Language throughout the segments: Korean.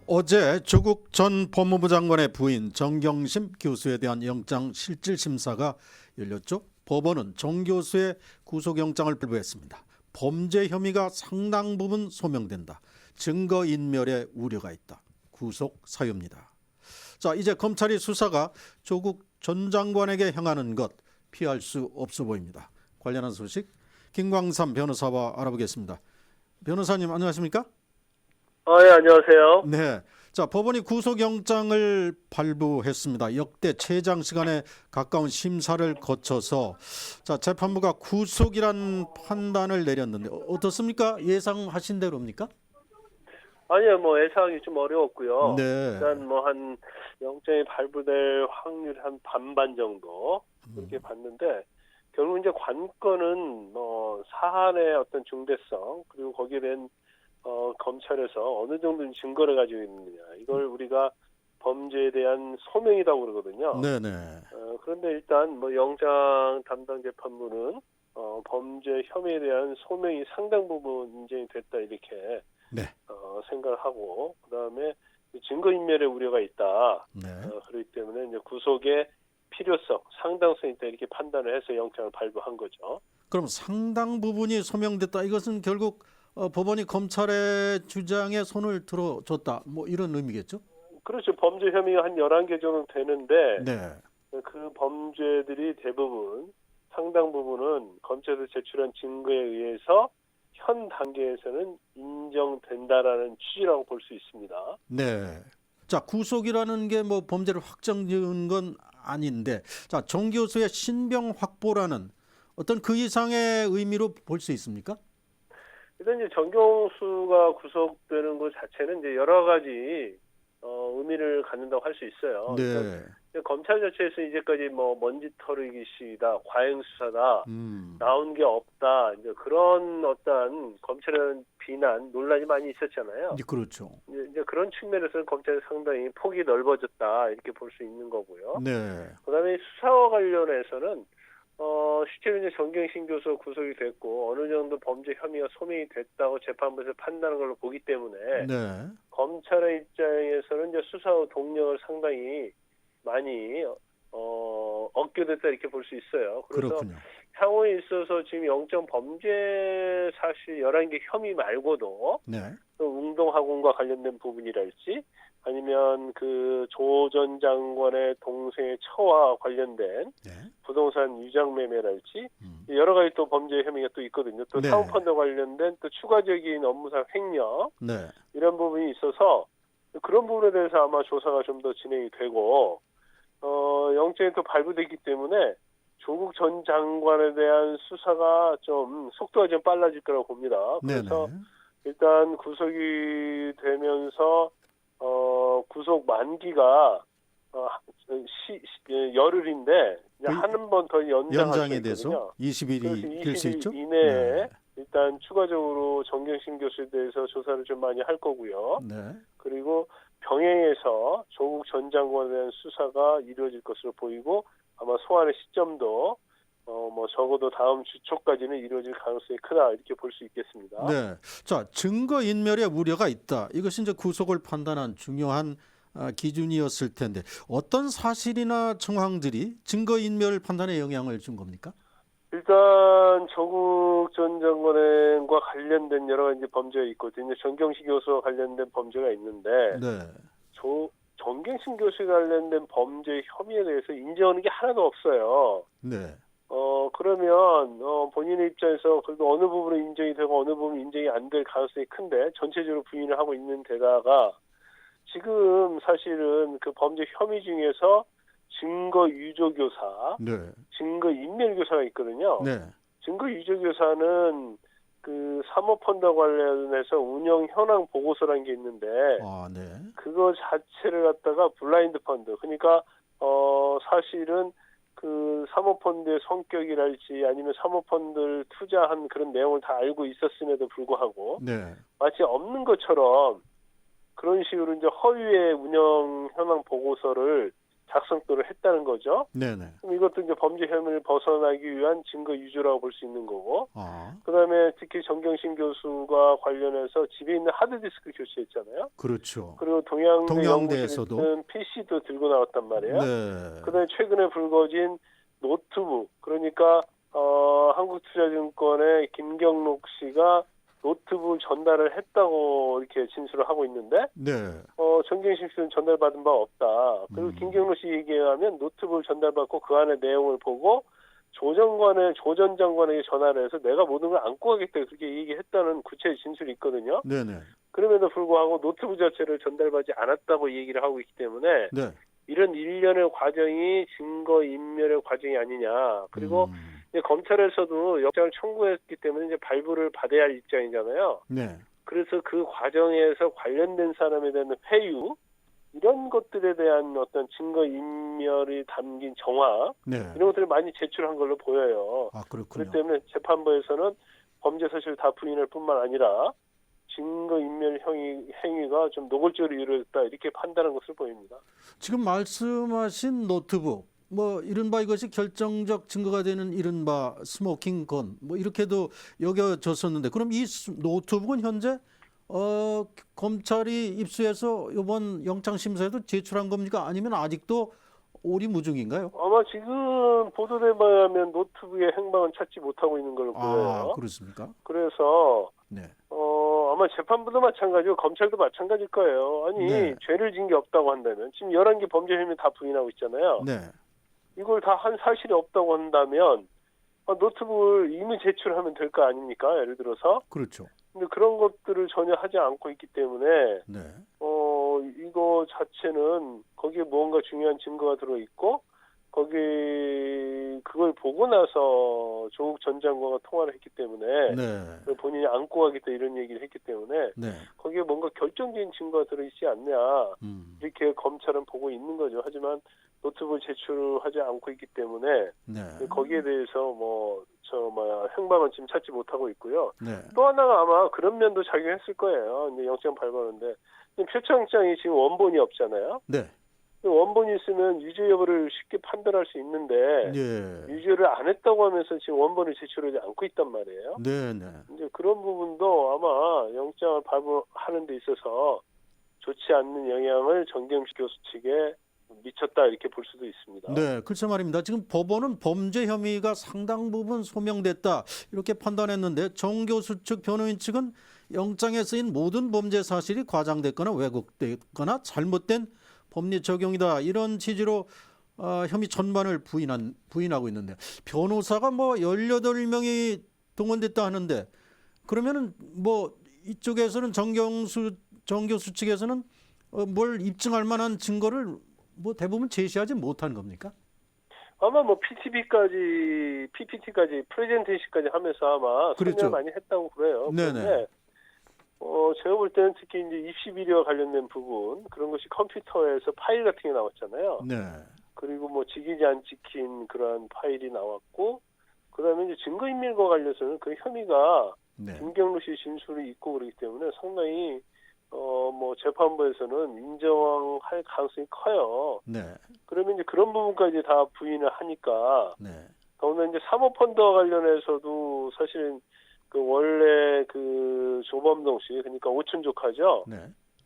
어제 조국 전 법무부 장관의 부인 정경심 교수에 대한 영장 실질 심사가 열렸죠. 법원은 정 교수의 구속영장을 발부했습니다. 범죄 혐의가 상당 부분 소명된다. 증거인멸의 우려가 있다. 구속 사유입니다. 자, 이제 검찰이 수사가 조국 전 장관에게 향하는 것 피할 수 없어 보입니다. 관련한 소식 김광삼 변호사와 알아보겠습니다. 변호사님 안녕하십니까? 예, 안녕하세요. 네. 자, 법원이 구속영장을 발부했습니다. 역대 최장 시간에 가까운 심사를 거쳐서 자, 재판부가 구속이란 판단을 내렸는데 어떻습니까? 예상하신 대로입니까? 아니요, 예상이 좀 어려웠고요. 네. 일단 한 영장이 발부될 확률이 한 반반 정도 이렇게 봤는데, 결국 이제 관건은 사안의 어떤 중대성, 그리고 거기에 대한 검찰에서 어느 정도 증거를 가지고 있느냐, 이걸 우리가 범죄에 대한 소명이라고 그러거든요. 네네. 그런데 일단 영장 담당 재판부는 범죄 혐의에 대한 소명이 상당 부분 인정이 됐다 이렇게 네. 생각을 하고, 그다음에 증거인멸의 우려가 있다. 네. 그렇기 때문에 이제 구속의 필요성, 상당성이 있다 이렇게 판단을 해서 영장을 발부한 거죠. 그럼 상당 부분이 소명됐다. 이것은 결국 법원이 검찰의 주장에 손을 들어줬다. 이런 의미겠죠? 그렇죠. 범죄 혐의가 한 11개 정도 되는데, 네. 그 범죄들이 대부분 상당 부분은 검찰에서 제출한 증거에 의해서 현 단계에서는 인정된다라는 취지라고 볼 수 있습니다. 네. 자, 구속이라는 게 범죄를 확정지은 건 아닌데, 자, 정 교수의 신병 확보라는 어떤 그 이상의 의미로 볼 수 있습니까? 일단 이제 정경수가 구속되는 것 자체는 이제 여러 가지 의미를 갖는다고 할 수 있어요. 네. 그러니까 검찰 자체에서 이제까지 먼지 털이기 시다, 과잉 수사다, 나온 게 없다, 이제 그런 어떤 검찰의 비난, 논란이 많이 있었잖아요. 그렇죠. 이제 그런 측면에서는 검찰이 상당히 폭이 넓어졌다 이렇게 볼 수 있는 거고요. 네. 그다음에 수사와 관련해서는 실제로 이제 정경심 교수가 구속이 됐고 어느 정도 범죄 혐의가 소명이 됐다고 재판부에서 판단한 걸로 보기 때문에 네. 검찰의 입장에서는 이제 수사 동력을 상당히 많이 얻게 됐다 이렇게 볼 수 있어요. 그래서 그렇군요. 향후에 있어서 지금 영장 범죄 사실 11개 혐의 말고도 네. 또 운동학원과 관련된 부분이랄지 아니면 그 조 전 장관의 동생의 처와 관련된 네. 부동산 위장 매매랄지 여러 가지 또 범죄 혐의가 또 있거든요. 또 네. 사모펀드 관련된 또 추가적인 업무상 횡령 네. 이런 부분이 있어서 그런 부분에 대해서 아마 조사가 좀 더 진행이 되고 영장이 또 발부됐기 때문에 조국 전 장관에 대한 수사가 좀 속도가 좀 빨라질 거라고 봅니다. 그래서 네네. 일단 구속이 되면서 구속 만기가 열흘인데 한 번 더 연장이 돼서 20일이 될 수 있죠? 이내에 네. 일단 추가적으로 정경심 교수에 대해서 조사를 좀 많이 할 거고요. 네. 그리고 병행해서 조국 전 장관에 대한 수사가 이루어질 것으로 보이고 아마 소환의 시점도 적어도 다음 주 초까지는 이루어질 가능성이 크다 이렇게 볼 수 있겠습니다. 네. 자, 증거인멸의 우려가 있다. 이것이 이제 구속을 판단한 중요한 기준이었을 텐데 어떤 사실이나 정황들이 증거인멸 판단에 영향을 준 겁니까? 일단 조국 전 장관과 관련된 여러 가지 범죄가 있거든요. 정경심 교수와 관련된 범죄가 있는데 네. 정경심 교수에 관련된 범죄 혐의에 대해서 인정하는 게 하나도 없어요. 네. 그러면 본인의 입장에서 그래도 어느 부분은 인정이 되고 어느 부분은 인정이 안 될 가능성이 큰데 전체적으로 부인을 하고 있는 데다가 지금 사실은 그 범죄 혐의 중에서 증거 유조 교사, 네. 증거 인멸 교사가 있거든요. 네. 증거 유조 교사는 그 사모펀드 관련해서 운영 현황 보고서라는 게 있는데 네. 그거 자체를 갖다가 블라인드 펀드, 그러니까 사실은 그 사모펀드의 성격이랄지 아니면 사모펀드를 투자한 그런 내용을 다 알고 있었음에도 불구하고 네. 마치 없는 것처럼 그런 식으로 이제 허위의 운영 현황 보고서를 작성도를 했다는 거죠. 네네. 그럼 이것도 이제 범죄 혐의를 벗어나기 위한 증거 위조라고 볼 수 있는 거고. 아, 그다음에 특히 정경심 교수가 관련해서 집에 있는 하드디스크 교체했잖아요. 그렇죠. 그리고 동양대 동양대에서도. 연구실에 있는 PC도 들고 나왔단 말이에요. 네. 그다음에 최근에 불거진 노트북, 그러니까 한국투자증권의 김경록 씨가 노트북 전달을 했다고 이렇게 진술을 하고 있는데 네. 정경심 씨는 전달받은 바 없다. 그리고 김경록 씨 얘기에 하면 노트북을 전달받고 그 안에 내용을 보고 조 전 장관에게 전화를 해서 내가 모든 걸 안고 가겠다 그렇게 얘기했다는 구체의 진술이 있거든요. 네네. 그럼에도 불구하고 노트북 자체를 전달받지 않았다고 얘기를 하고 있기 때문에 네. 이런 일련의 과정이 증거인멸의 과정이 아니냐. 그리고 이제 검찰에서도 영장을 청구했기 때문에 이제 발부를 받아야 할 입장이잖아요. 네. 그래서 그 과정에서 관련된 사람에 대한 회유, 이런 것들에 대한 어떤 증거인멸이 담긴 정황, 네. 이런 것들을 많이 제출한 걸로 보여요. 아, 그렇기 그렇군요. 때문에 재판부에서는 범죄 사실을 다 부인할 뿐만 아니라 증거인멸 행위가 좀 노골적으로 이루어졌다 이렇게 판단한 것으로 보입니다. 지금 말씀하신 노트북, 뭐 이른바 이것이 결정적 증거가 되는 이른바 스모킹 건, 뭐 이렇게도 여겨졌었는데, 그럼 이 노트북은 현재 검찰이 입수해서 이번 영장 심사에도 제출한 겁니까? 아니면 아직도 오리무중인가요? 아마 지금 보도된 바에 하면 노트북의 행방은 찾지 못하고 있는 걸로 보여요. 아, 그렇습니까? 그래서 네. 아마 재판부도 마찬가지고 검찰도 마찬가지일 거예요. 아니 네. 죄를 진 게 없다고 한다면 지금 11개 범죄 혐의 다 부인하고 있잖아요. 네. 이걸 다 한 사실이 없다고 한다면 노트북을 이미 제출하면 될 거 아닙니까? 예를 들어서. 그렇죠. 근데 그런 것들을 전혀 하지 않고 있기 때문에 네. 이거 자체는 거기에 무언가 중요한 증거가 들어있고 거기 그걸 보고 나서 조국 전 장관과 통화를 했기 때문에 네. 본인이 안고 가겠다 이런 얘기를 했기 때문에 네. 거기에 뭔가 결정적인 증거가 들어있지 않냐 이렇게 검찰은 보고 있는 거죠. 하지만 노트북을 제출하지 않고 있기 때문에 네. 거기에 대해서 행방은 지금 찾지 못하고 있고요. 네. 또 하나가 아마 그런 면도 작용했을 거예요. 이제 영장 발부하는데 표창장이 지금 원본이 없잖아요. 네. 원본이 있으면 유죄 여부를 쉽게 판단할 수 있는데 예. 유죄를 안 했다고 하면서 지금 원본을 제출하지 않고 있단 말이에요. 네, 네. 이제 그런 부분도 아마 영장을 발부하는 데 있어서 좋지 않는 영향을 정경심 교수 측에 미쳤다 이렇게 볼 수도 있습니다. 네, 글쎄 말입니다. 지금 법원은 범죄 혐의가 상당 부분 소명됐다 이렇게 판단했는데 정 교수 측 변호인 측은 영장에 쓰인 모든 범죄 사실이 과장됐거나 왜곡됐거나 잘못된 법리 적용이다 이런 취지로 혐의 전반을 부인하고 있는데 변호사가 뭐 18명이 동원됐다 하는데 그러면은 뭐 이쪽에서는 정 교수 측에서는 뭘 입증할 만한 증거를 뭐 대부분 제시하지 못한 겁니까? 아마 뭐 PPT까지 프레젠테이션까지 하면서 아마 그렇죠. 설명 많이 했다고 그래요. 네네. 그런데 제가 볼 때는 특히 이제 입시 비리와 관련된 부분 그런 것이 컴퓨터에서 파일 같은 게 나왔잖아요. 네. 그리고 뭐 지기지 안 찍힌 그러한 파일이 나왔고 그다음에 이제 증거인멸과 관련해서는 그 혐의가 네. 김경록 씨 진술이 있고 그렇기 때문에 상당히 재판부에서는 인정할 가능성이 커요. 네. 그러면 이제 그런 부분까지 다 부인을 하니까 네. 더구나 이제 사모펀드와 관련해서도 사실 그 원래 그 조범동 씨 그러니까 오촌 조카죠. 네.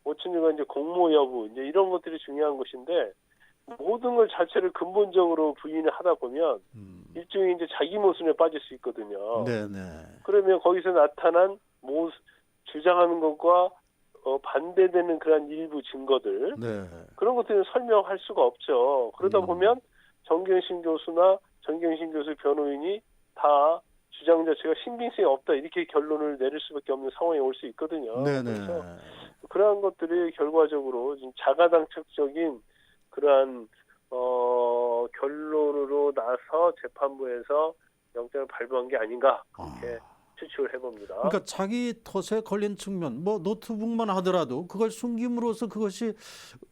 오촌 조카 이제 공모 여부 이제 이런 것들이 중요한 것인데 모든 걸 자체를 근본적으로 부인을 하다 보면 일종의 이제 자기 모순에 빠질 수 있거든요. 네, 네. 그러면 거기서 나타난 주장하는 것과 반대되는 그런 일부 증거들 네. 그런 것들은 설명할 수가 없죠. 그러다 보면 정경심 교수나 정경심 교수 변호인이 다 주장 자체가 신빙성이 없다 이렇게 결론을 내릴 수밖에 없는 상황이 올 수 있거든요. 네, 네. 그래서 그러한 것들이 결과적으로 좀 자가당착적인 그러한 결론으로 나서 재판부에서 영장을 발부한 게 아닌가 그렇게 추측을 해봅니다. 그러니까 자기 덫에 걸린 측면, 뭐 노트북만 하더라도 그걸 숨김으로써 그것이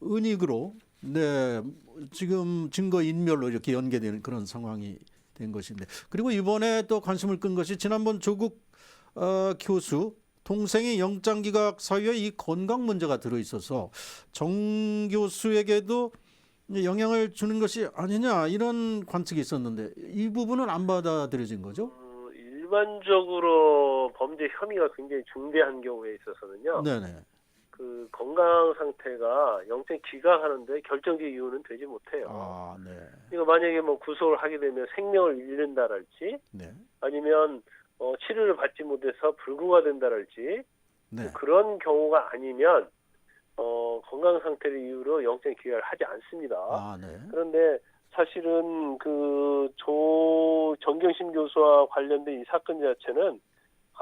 은닉으로, 네, 지금 증거 인멸로 이렇게 연계되는 그런 상황이 된 것인데, 그리고 이번에 또 관심을 끈 것이 지난번 조국 교수 동생의 영장기각 사유에 이 건강 문제가 들어 있어서 정 교수에게도 이제 영향을 주는 것이 아니냐 이런 관측이 있었는데 이 부분은 안 받아들여진 거죠? 일반적으로 범죄 혐의가 굉장히 중대한 경우에 있어서는요. 네네. 그 건강 상태가 영장 기각하는데 결정적 이유는 되지 못해요. 아, 네. 이거 만약에 뭐 구속을 하게 되면 생명을 잃는다랄지 네. 아니면 치료를 받지 못해서 불구가 된다랄지 네. 그런 경우가 아니면 건강 상태를 이유로 영장 기각을 하지 않습니다. 아, 네. 그런데 사실은 그 정경심 교수와 관련된 이 사건 자체는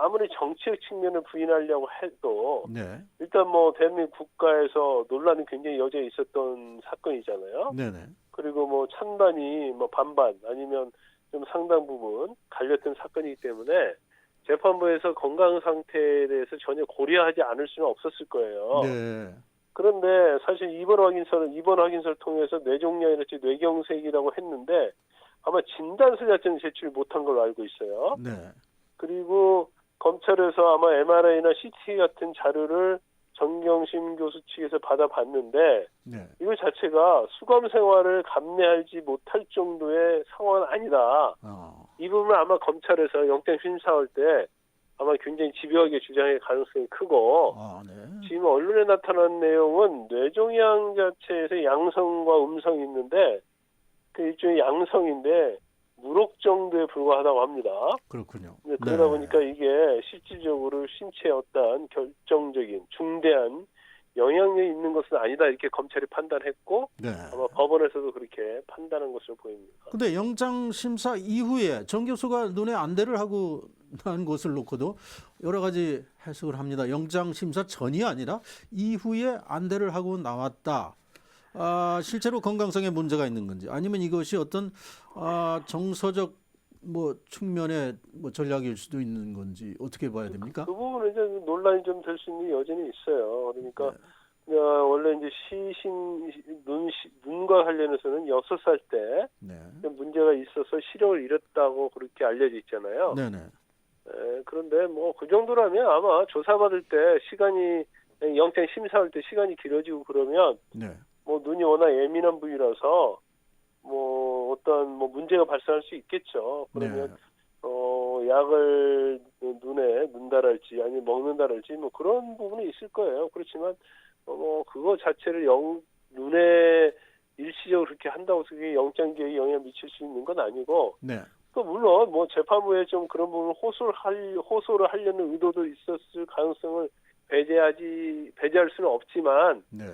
아무리 정치적 측면을 부인하려고 해도 네. 일단 뭐 대한민국 국가에서 논란이 굉장히 여전히 있었던 사건이잖아요. 네네. 그리고 뭐 찬반이 뭐 반반 아니면 좀 상당 부분 갈렸던 사건이기 때문에 재판부에서 건강 상태에 대해서 전혀 고려하지 않을 수는 없었을 거예요. 네. 그런데 사실 입원 확인서를 통해서 뇌종양이랄지 뇌경색이라고 했는데 아마 진단서 자체는 제출 못한 걸로 알고 있어요. 네. 그리고 검찰에서 아마 MRI나 CT 같은 자료를 정경심 교수 측에서 받아봤는데 네. 이거 자체가 수감 생활을 감내하지 못할 정도의 상황은 아니다. 이 부분은 아마 검찰에서 영장 심사할 때 아마 굉장히 집요하게 주장할 가능성이 크고 아, 네. 지금 언론에 나타난 내용은 뇌종양 자체에서 양성과 음성이 있는데 그 일종의 양성인데 무록 정도에 불과하다고 합니다. 그렇군요. 그러다 네. 보니까 이게 실질적으로 신체에 어떠한 결정적인 중대한 영향력이 있는 것은 아니다 이렇게 검찰이 판단했고 네. 아마 법원에서도 그렇게 판단한 것으로 보입니다. 근데 영장 심사 이후에 정 교수가 눈에 안대를 하고 난 것을 놓고도 여러 가지 해석을 합니다. 영장 심사 전이 아니라 이후에 안대를 하고 나왔다. 실제로 건강성에 문제가 있는 건지 아니면 이것이 어떤 정서적 뭐 측면의 뭐 전략일 수도 있는 건지 어떻게 봐야 됩니까? 그 부분은 이제 논란이 좀 될 수 있는 여전히 있어요. 그러니까 원래 이제 눈과 관련해서는 6살 때 네. 문제가 있어서 시력을 잃었다고 그렇게 알려져 있잖아요. 네네. 그런데 뭐 그 정도라면 아마 조사받을 때 시간이 영장 심사할 때 시간이 길어지고 그러면 네. 뭐 눈이 워낙 예민한 부위라서 뭐 어떤 뭐 문제가 발생할 수 있겠죠. 그러면 약을 눈에 넣는다랄지 아니면 먹는다랄지 뭐 그런 부분이 있을 거예요. 그렇지만 뭐 그거 자체를 눈에 일시적으로 그렇게 한다고 해서 그게 영장 기각에 영향을 미칠 수 있는 건 아니고 네. 또 물론 뭐 재판부에 좀 그런 부분 호소를 하려는 의도도 있었을 가능성을 배제할 수는 없지만 네.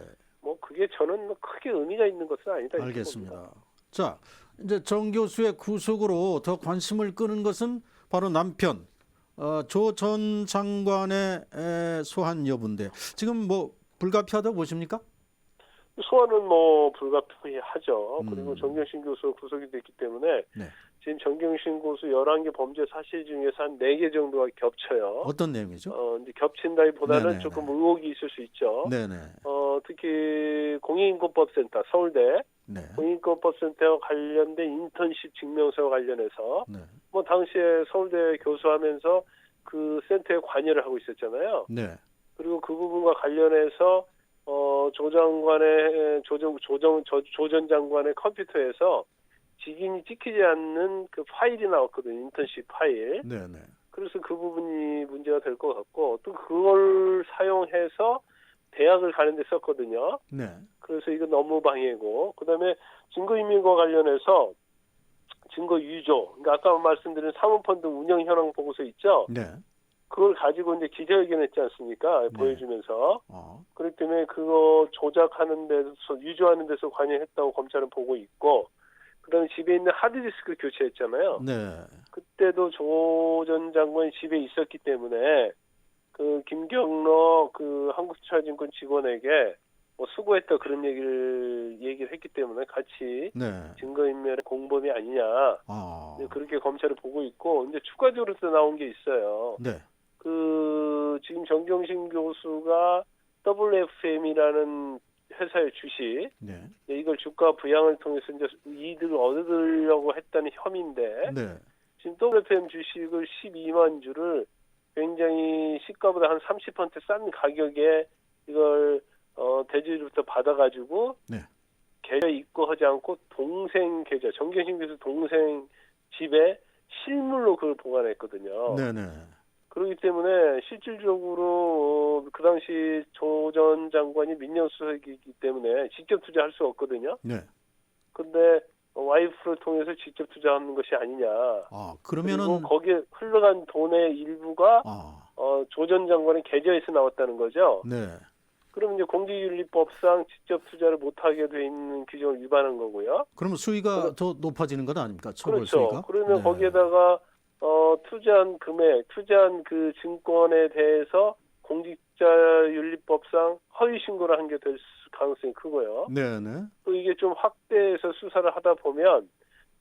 뭐 그게 저는 뭐 크게 의미가 있는 것은 아니다. 이렇게 알겠습니다. 봅니다. 자, 이제 정 교수의 구속으로 더 관심을 끄는 것은 바로 남편 조 전 장관의 소환 여부인데 지금 뭐 불가피하다고 보십니까? 소환은 뭐 불가피하죠. 그리고 정경심 교수 구속이 됐기 때문에 네. 지금 정경심 교수 11개 범죄 사실 중에서 한 4개 정도가 겹쳐요. 어떤 내용이죠? 이제 겹친다기보다는 네네네. 조금 의혹이 있을 수 있죠. 네네. 특히 공익인권법센터 서울대 네. 공익인권법센터와 관련된 인턴십 증명서와 관련해서 네. 뭐 당시에 서울대 교수하면서 그 센터에 관여를 하고 있었잖아요. 네. 그리고 그 부분과 관련해서 조 전 장관의 컴퓨터에서 직인이 찍히지 않는 그 파일이 나왔거든요. 인턴십 파일. 네네. 그래서 그 부분이 문제가 될 것 같고 또 그걸 사용해서 대학을 가는 데 썼거든요. 네. 그래서 이거 너무 방해고 그다음에 증거인멸과 관련해서 증거 유조. 그러니까 아까 말씀드린 사모펀드 운영 현황 보고서 있죠. 네. 그걸 가지고 이제 기자회견했지 않습니까? 네. 보여주면서. 어. 그렇기 때문에 그거 조작하는 데서 유조하는 데서 관여했다고 검찰은 보고 있고 그다음에 집에 있는 하드디스크 교체했잖아요. 네. 그때도 조 전 장관이 집에 있었기 때문에 그 김경록 그 한국투자증권 직원에게 뭐 수고했다 그런 얘기를 했기 때문에 같이 네. 증거인멸의 공범이 아니냐 그렇게 검찰을 보고 있고 이제 추가적으로 또 나온 게 있어요. 네. 그 지금 정경심 교수가 WFM이라는 회사의 주식 네. 이걸 주가 부양을 통해서 이제 이득을 얻으려고 했다는 혐의인데 네. 지금 WFM 주식을 12만 주를 굉장히 시가보다 한 30% 싼 가격에 이걸 대주주로부터 받아가지고 네. 계좌 입금하지 않고 동생 계좌, 정경심 교수 동생 집에 실물로 그걸 보관했거든요. 네네. 그렇기 때문에 실질적으로 그 당시 조 전 장관이 민정수석이기 때문에 직접 투자할 수 없거든요. 네. 근데 와이프를 통해서 직접 투자하는 것이 아니냐. 아, 그리고 그러면은 거기에 흘러간 돈의 일부가 아, 조 전 장관의 계좌에서 나왔다는 거죠. 네. 그러면 이제 공직윤리법상 직접 투자를 못하게 돼 있는 규정을 위반한 거고요. 그러면 수위가 더 높아지는 것 아닙니까? 처벌 그렇죠. 수위가? 그러면 네. 거기에다가 투자한 금액, 투자한 그 증권에 대해서 공직자윤리법상 허위 신고를 한 게 될 가능성이 크고요. 네네. 또 이게 좀 확대해서 수사를 하다 보면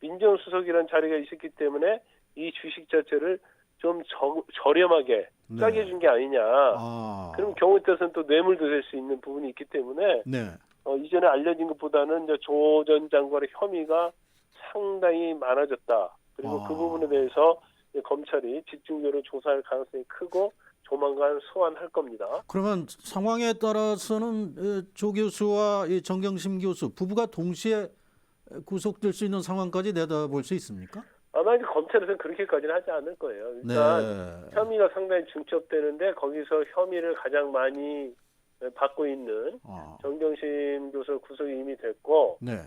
민정수석이라는 자리가 있었기 때문에 이 주식 자체를 좀 저렴하게 네. 싸게 준 게 아니냐. 아. 그럼 경우에 따라서는 또 뇌물도 될 수 있는 부분이 있기 때문에 네. 이전에 알려진 것보다는 조 전 장관의 혐의가 상당히 많아졌다. 그리고 그 부분에 대해서 검찰이 집중적으로 조사할 가능성이 크고 조만간 소환할 겁니다. 그러면 상황에 따라서는 조 교수와 이 정경심 교수 부부가 동시에 구속될 수 있는 상황까지 내다볼 수 있습니까? 아마 이제 검찰에서는 그렇게까지는 하지 않을 거예요. 일단 네. 혐의가 상당히 중첩되는데 거기서 혐의를 가장 많이 받고 있는 아. 정경심 교수 구속이 이미 됐고, 네.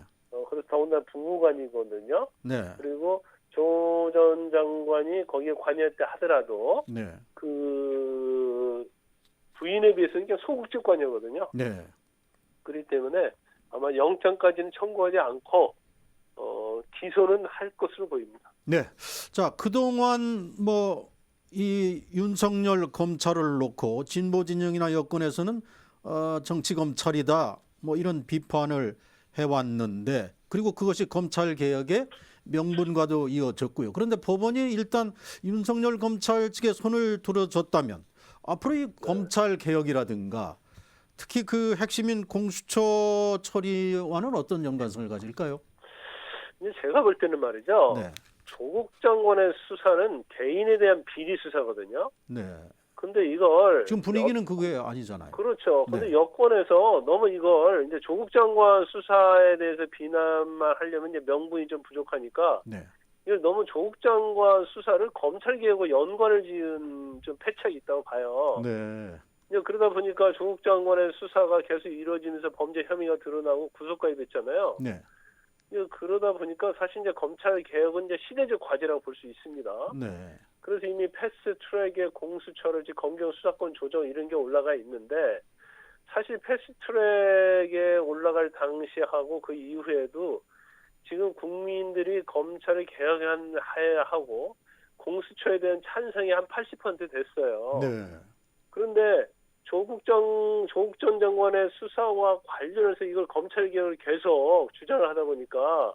그래서 더군다나 부부간이거든요. 네. 그리고 조 전 장관이 거기에 관여했다 하더라도 네. 그 부인에 비해서는 그냥 소극적 관여거든요. 네. 그렇기 때문에 아마 영장까지는 청구하지 않고 기소는 할 것으로 보입니다. 네. 자, 그동안 뭐 이 윤석열 검찰을 놓고 진보 진영이나 여권에서는 정치 검찰이다 뭐 이런 비판을 해왔는데 그리고 그것이 검찰 개혁의 명분과도 이어졌고요. 그런데 법원이 일단 윤석열 검찰 측에 손을 들어줬다면 앞으로 이 검찰 개혁이라든가 특히 그 핵심인 공수처 처리와는 어떤 연관성을 가질까요? 이제 제가 볼 때는 말이죠. 네. 조국 장관의 수사는 개인에 대한 비리 수사거든요. 네. 근데 이걸 지금 분위기는 그게 아니잖아요. 그렇죠. 근데 네. 여권에서 너무 이걸 이제 조국 장관 수사에 대해서 비난만 하려면 이제 명분이 좀 부족하니까 네. 이걸 너무 조국 장관 수사를 검찰 개혁과 연관을 지은 좀 패착이 있다고 봐요. 네. 이제 그러다 보니까 조국 장관의 수사가 계속 이루어지면서 범죄 혐의가 드러나고 구속까지 됐잖아요. 네. 그러다 보니까 사실 이제 검찰 개혁은 이제 시대적 과제라고 볼 수 있습니다. 네. 그래서 이미 패스트트랙의 공수처를 검경 수사권 조정 이런 게 올라가 있는데 사실 패스트트랙에 올라갈 당시하고 그 이후에도 지금 국민들이 검찰을 개혁해야 하고 공수처에 대한 찬성이 한 80% 됐어요. 네. 그런데 조국 전 장관의 수사와 관련해서 이걸 검찰 개혁을 계속 주장을 하다 보니까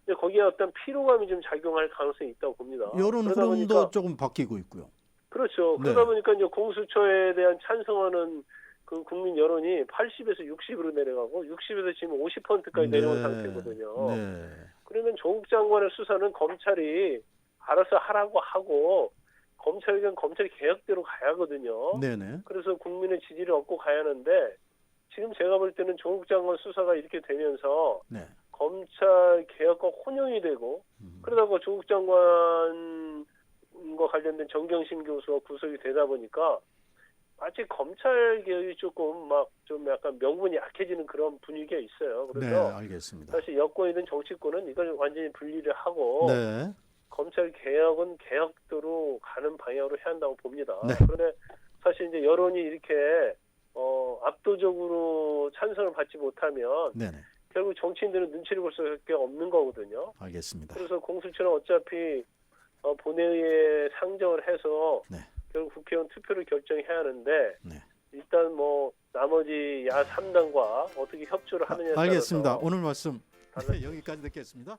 이제 거기에 어떤 피로감이 좀 작용할 가능성이 있다고 봅니다. 여론 그러다 흐름도 보니까, 조금 바뀌고 있고요. 그렇죠. 네. 그러다 보니까 이제 공수처에 대한 찬성하는 그 국민 여론이 80에서 60으로 내려가고 60에서 지금 50%까지 내려온 상태거든요. 네. 그러면 조국 장관의 수사는 검찰이 알아서 하라고 하고 검찰 개혁대로 가야 하거든요. 네네. 그래서 국민의 지지를 얻고 가야 하는데 지금 제가 볼 때는 조국 장관 수사가 이렇게 되면서 네. 검찰 개혁과 혼용이 되고 그러다가 조국 장관과 관련된 정경심 교수가 구속이 되다 보니까 마치 검찰 개혁이 조금 좀 약간 명분이 약해지는 그런 분위기가 있어요. 네, 그래서 알겠습니다. 사실 여권이든 정치권은 이걸 완전히 분리를 하고 네. 검찰 개혁은 개혁대로 가는 방향으로 해야 한다고 봅니다. 네. 그런데 사실 이제 여론이 이렇게 압도적으로 찬성을 받지 못하면 네네. 결국 정치인들은 눈치를 볼 수밖에 없는 거거든요. 알겠습니다. 그래서 공수처는 어차피 본회의에 상정을 해서 네. 결국 국회의원 투표를 결정해야 하는데 네. 일단 나머지 야 3당과 어떻게 협조를 하느냐에 따라서 알겠습니다. 오늘 말씀 달라질 여기까지 듣겠습니다.